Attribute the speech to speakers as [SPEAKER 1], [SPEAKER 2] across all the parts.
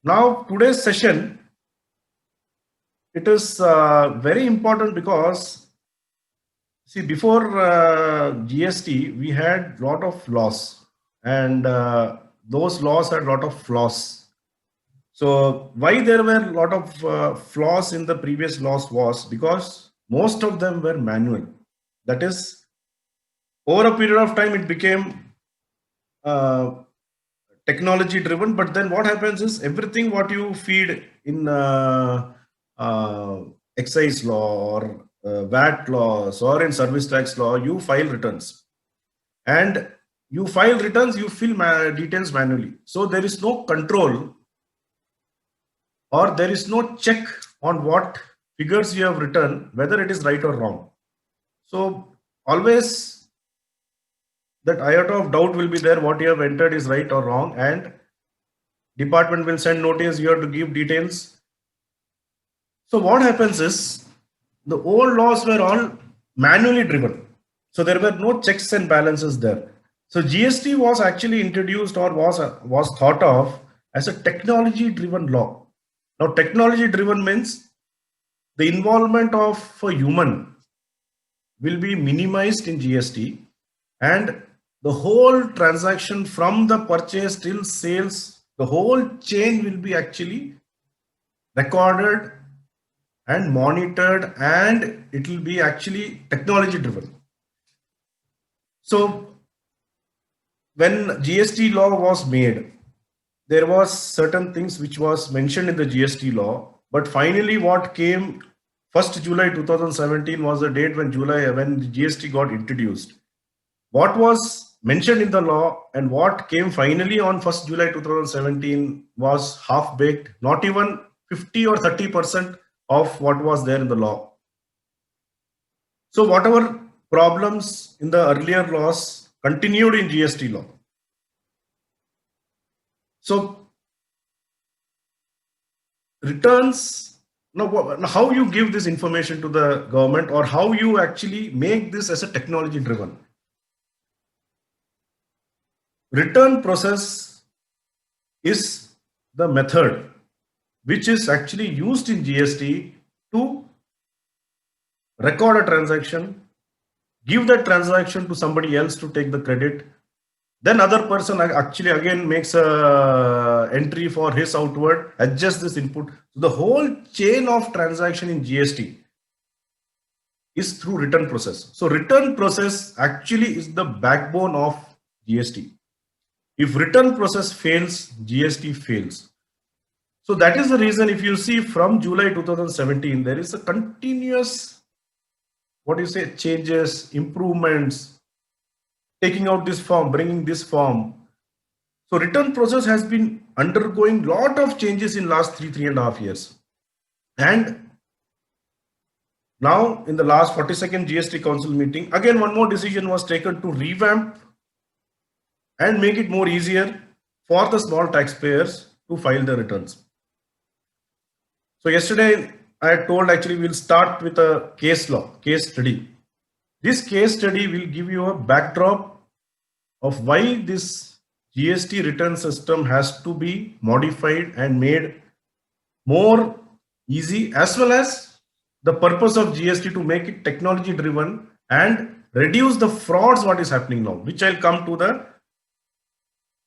[SPEAKER 1] Now, today's session, it is very important because see, before GST, we had lot of laws, and those laws had lot of flaws. So, why there were a lot of flaws in the previous laws was because most of them were manual. That is, over a period of time, it became uh, technology driven. But then what happens is everything what you feed in uh, excise law or VAT laws or in service tax law, you file returns, and you file returns, you fill details manually. So there is no control or there is no check on what figures you have written, whether it is right or wrong. So always that iota of doubt will be there, what you have entered is right or wrong, and department will send notice, you have to give details. So what happens is the old laws were all manually driven. So there were no checks and balances there. So GST was actually introduced or was thought of as a technology driven law. Now technology driven means the involvement of a human will be minimized in GST, and the whole transaction from the purchase till sales, the whole chain will be actually recorded and monitored, and it will be actually technology driven. So when GST law was made, there was certain things which was mentioned in the GST law, but finally what came 1st July 2017 was the date when the GST got introduced. What was mentioned in the law and what came finally on 1st July 2017 was half baked, not even 50 or 30% of what was there in the law. So whatever problems in the earlier laws continued in GST law. So returns, now how you give this information to the government or how you actually make this as a technology driven. Return process is the method which is actually used in GST to record a transaction, give that transaction to somebody else to take the credit, then other person actually again makes a entry for his outward, adjust this input. So the whole chain of transaction in GST is through return process. So return process actually is the backbone of GST. If return process fails, GST fails. So that is the reason if you see from July 2017, there is a continuous, what do you say, changes, improvements, taking out this form, bringing this form. So return process has been undergoing lot of changes in last 3.5 years. And now in the last 42nd GST Council meeting, again one more decision was taken to revamp and make it more easier for the small taxpayers to file their returns. So yesterday I had told actually we'll start with a case study. This case study will give you a backdrop of why this GST return system has to be modified and made more easy, as well as the purpose of GST to make it technology driven and reduce the frauds what is happening now, which I'll come to the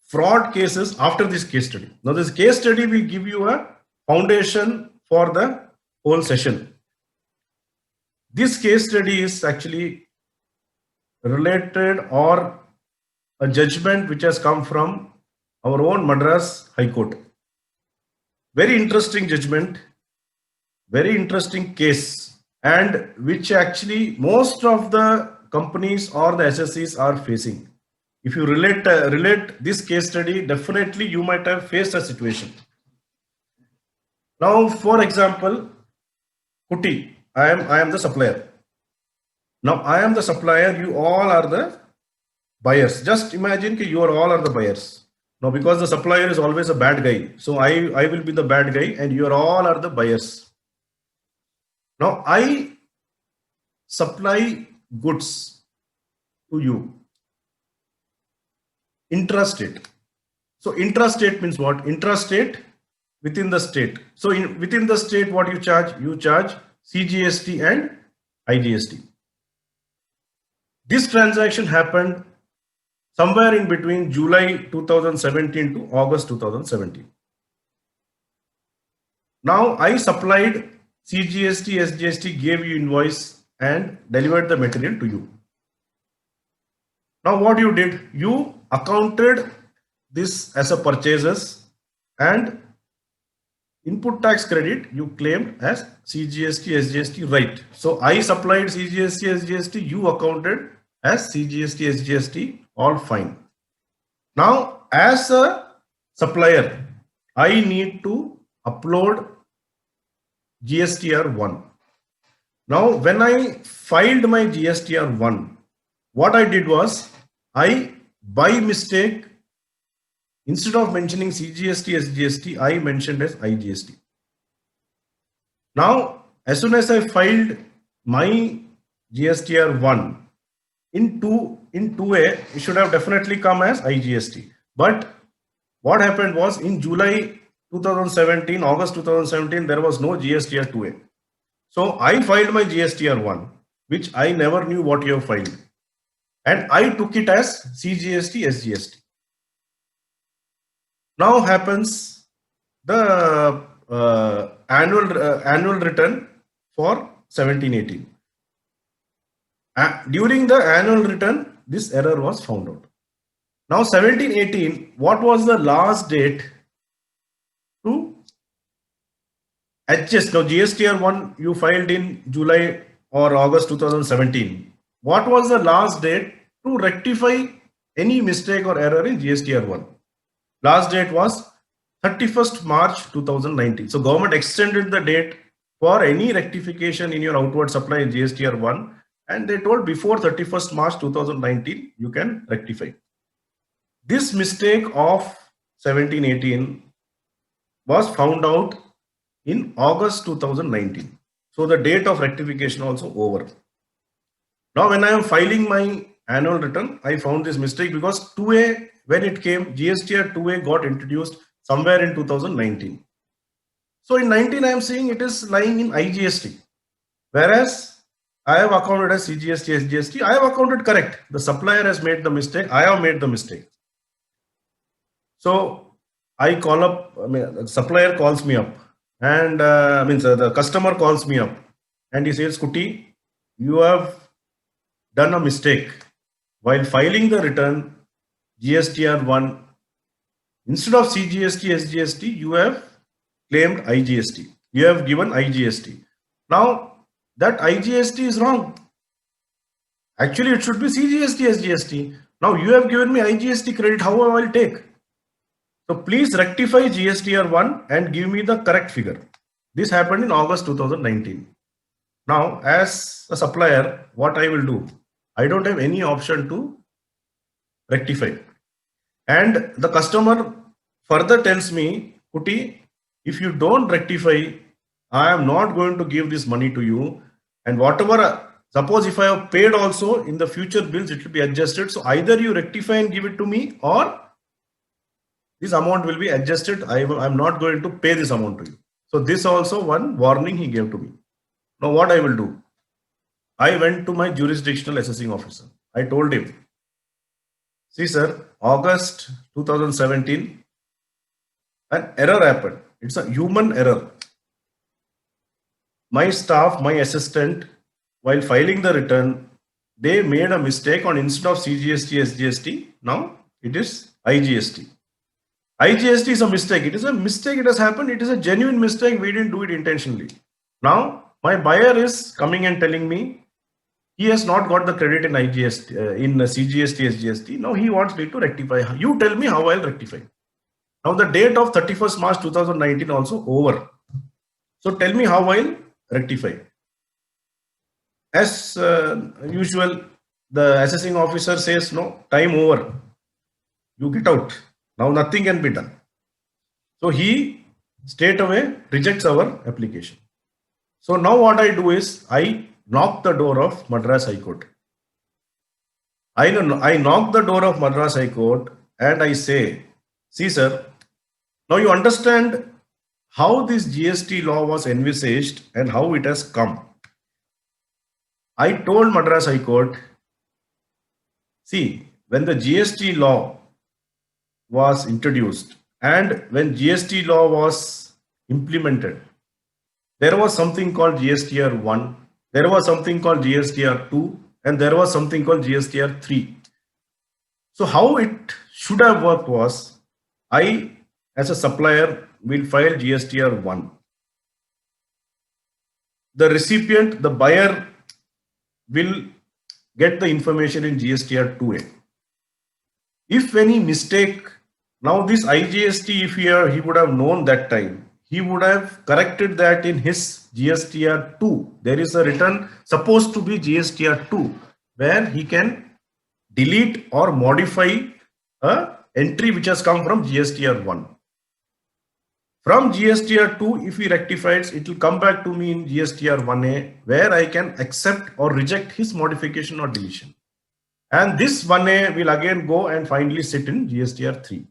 [SPEAKER 1] fraud cases after this case study. Now this case study will give you a foundation for the whole session. This case study is actually related or a judgment which has come from our own Madras High Court. Very interesting judgment, very interesting case, and which actually most of the companies or the SSCs are facing. If you relate this case study, definitely you might have faced a situation. Now, for example, Kuti, I am the supplier. Now I am the supplier, you all are the buyers. Just imagine that you are all are the buyers. Now because the supplier is always a bad guy, so I will be the bad guy and you are all are the buyers. Now I supply goods to you intrastate. So intrastate means what? Intrastate within the state. So within the state, what you charge? You charge CGST and IGST. This transaction happened somewhere in between July 2017 to August 2017. Now I supplied CGST, SGST, gave you invoice and delivered the material to you. Now what you did, you accounted this as a purchases and input tax credit you claimed as CGST, SGST, right. So I supplied CGST, SGST, you accounted as CGST, SGST, all fine. Now as a supplier, I need to upload GSTR1. Now when I filed my GSTR1, what I did was, I by mistake, instead of mentioning CGST, SGST, I mentioned as IGST. Now, as soon as I filed my GSTR1 in 2A, it should have definitely come as IGST. But what happened was, in July 2017, August 2017, there was no GSTR 2A. So I filed my GSTR1, which I never knew what you have filed. And I took it as CGST, SGST. Now happens the annual return for 17-18. During the annual return, this error was found out. Now 17-18, what was the last date to adjust? Now GSTR1 you filed in July or August 2017. What was the last date to rectify any mistake or error in GSTR1? Last date was 31st March 2019. So government extended the date for any rectification in your outward supply in GSTR1, and they told before 31st March 2019 you can rectify. This mistake of 17-18 was found out in August 2019. So the date of rectification also over. Now when I am filing my annual return, I found this mistake because 2A, when it came, GSTR 2A got introduced somewhere in 2019. So in 19, I am seeing it is lying in IGST, whereas I have accounted as CGST, SGST. I have accounted correct. The supplier has made the mistake. I have made the mistake. So I call up, the supplier calls me up, and the customer calls me up, and he says, Kuti, you have done a mistake. While filing the return, GSTR1, instead of CGST, SGST, you have claimed IGST. You have given IGST. Now, that IGST is wrong. Actually, it should be CGST, SGST. Now, you have given me IGST credit. How I will take? So, please rectify GSTR1 and give me the correct figure. This happened in August 2019. Now, as a supplier, what I will do? I don't have any option to rectify. And the customer further tells me, Kuti, if you don't rectify, I am not going to give this money to you. And whatever, suppose if I have paid also, in the future bills, it will be adjusted. So either you rectify and give it to me, or this amount will be adjusted. I am not going to pay this amount to you. So this also one warning he gave to me. Now what I will do? I went to my jurisdictional assessing officer. I told him, see sir, August 2017, an error happened. It's a human error. My staff, my assistant, while filing the return, they made a mistake on, instead of CGST, SGST, now it is IGST. IGST is a mistake. It is a mistake. It has happened. It is a genuine mistake. We didn't do it intentionally. Now, my buyer is coming and telling me he has not got the credit in IGST, in CGST, SGST. Now he wants me to rectify. You tell me how I'll rectify. Now the date of 31st March 2019 also over. So tell me how I'll rectify. As usual, the assessing officer says, no, time over. You get out. Now nothing can be done. So he straight away rejects our application. So now what I do is, I knock the door of Madras High Court. I knock the door of Madras High Court and I say, see sir, now you understand how this GST law was envisaged and how it has come. I told Madras High Court, see, when the GST law was introduced and when GST law was implemented, there was something called GSTR 1, there was something called GSTR 2, and there was something called GSTR 3. So how it should have worked was, I as a supplier will file GSTR 1. The recipient, the buyer will get the information in GSTR 2A. If any mistake, now this IGST, if he would have known that time, he would have corrected that in his GSTR 2. There is a return supposed to be GSTR 2 where he can delete or modify a entry which has come from GSTR 1. From GSTR 2, if he rectifies, it will come back to me in GSTR 1A where I can accept or reject his modification or deletion. And this 1A will again go and finally sit in GSTR 3.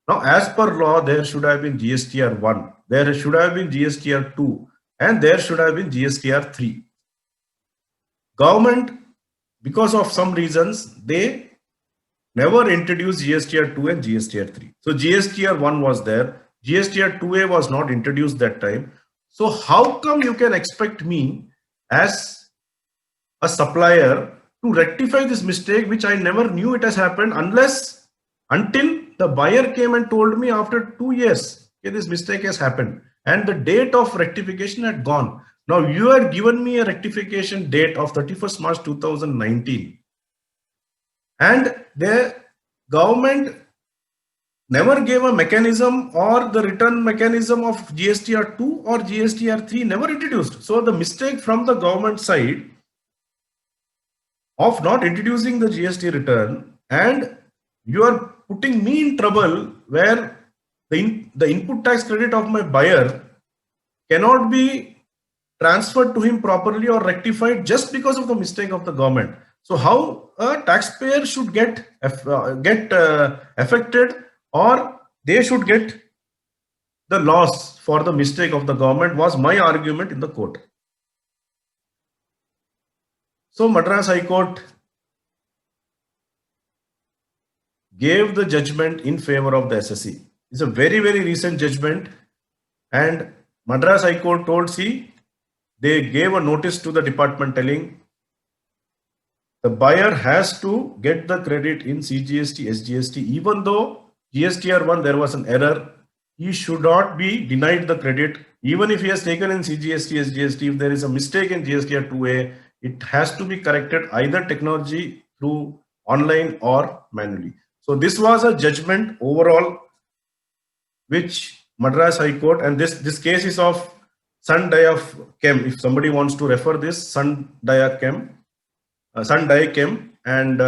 [SPEAKER 1] Now, as per law, there should have been GSTR 1, there should have been GSTR 2, and there should have been GSTR 3. Government, because of some reasons, they never introduced GSTR 2 and GSTR 3. So GSTR 1 was there, GSTR 2A was not introduced that time. So how come you can expect me as a supplier to rectify this mistake which I never knew it has happened until the buyer came and told me after 2 years, okay, this mistake has happened and the date of rectification had gone. Now you had given me a rectification date of 31st March 2019 and the government never gave a mechanism or the return mechanism of GSTR 2 or GSTR 3 never introduced. So the mistake from the government side of not introducing the GST return, and you are putting me in trouble where the input tax credit of my buyer cannot be transferred to him properly or rectified just because of the mistake of the government. So how a taxpayer should get affected, or they should get the loss for the mistake of the government, was my argument in the court. So Madras High Court gave the judgment in favor of the SSE. It's a very, very recent judgment, and Madras High Court told, see, they gave a notice to the department telling the buyer has to get the credit in CGST, SGST, even though GSTR 1 there was an error, he should not be denied the credit. Even if he has taken in CGST, SGST, if there is a mistake in GSTR 2A, it has to be corrected either technology through online or manually. So this was a judgment overall which Madras High Court, and this case is of Sun Dia-Chem. If somebody wants to refer this, Sun Dia-Chem, and